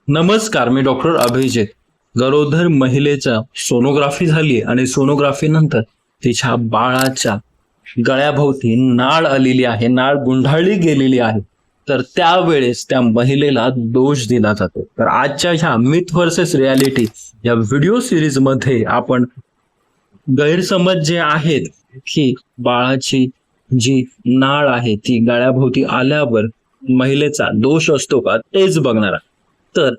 नमस्कार, मी डॉक्टर अभिजित. गरोदर महिलेचा सोनोग्राफी झाली आणि सोनोग्राफी नंतर तिच्या बाळाच्या गळ्याभोवती नाळ आलेली आहे, नाळ गुंडाळली गेलेली आहे. तर त्यावेळेस त्या महिलेला दोष दिला जातो. तर आजच्या ह्या मिथ वर्सेस रियालिटी या व्हिडिओ सिरीज मध्ये आपण गैरसमज जे आहेत की बाळाची जी नाळ आहे ती गळ्याभोवती आल्यावर महिलेचा दोष असतो का तेच बघणार आहोत. तर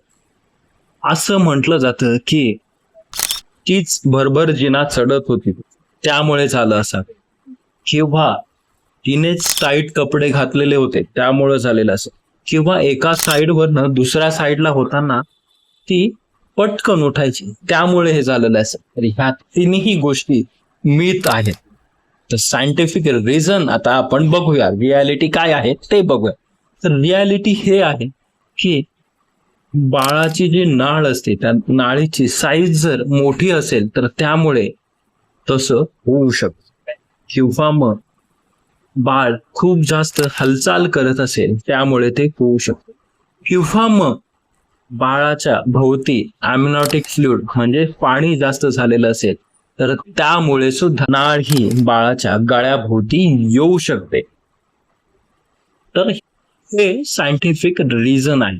असं म्हटलं जातं की तीच भरभर जिना चढत होती त्यामुळे झालं असं, किंवा तिनेच टाईट कपडे घातलेले होते त्यामुळे झालेलं असं, किंवा एका साईडवरनं दुसऱ्या साईडला होताना ती पटकन उठायची त्यामुळे हे झालेलं असं. तर ह्या तिन्ही गोष्टी मिथ आहेत. तर सायंटिफिक रिझन आता आपण बघूया, रियालिटी काय आहे ते बघूया. तर रियालिटी हे आहे की बाळाची जी नाळ असते त्या नाळीची साईज जर मोठी असेल तर त्यामुळे तसं होऊ शकतं, किंवा मग बाळ खूप जास्त हालचाल करत असेल त्यामुळे ते होऊ शकतं, किंवा मग बाळाच्या भोवती अम्निओटिक फ्लुइड म्हणजे पाणी जास्त झालेलं असेल तर त्यामुळे सुद्धा नाळ ही बाळाच्या गळ्याभोवती येऊ शकते. तर हे सायंटिफिक रिझन आहे.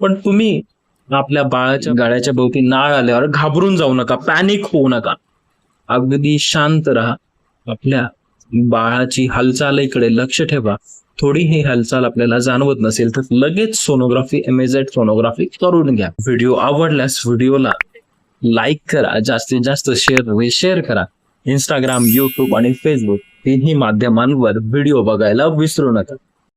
पण तुम्ही आपल्या बाळाच्या गळ्याच्या भोवती नाळ आल्यावर घाबरून जाऊ नका, पॅनिक होऊ नका. अगदी शांत राहा. आपल्या बाळाची हालचालीकडे लक्ष ठेवा. थोडी ही हालचाल आपल्याला जाणवत नसेल तर लगेच सोनोग्राफी, एमएझेड सोनोग्राफी करून घ्या. व्हिडिओ आवडल्यास व्हिडिओला लाईक करा, जास्तीत जास्त शेअर करा. इंस्टाग्राम, युट्यूब आणि फेसबुक तिन्ही माध्यमांवर व्हिडिओ बघायला विसरू नका.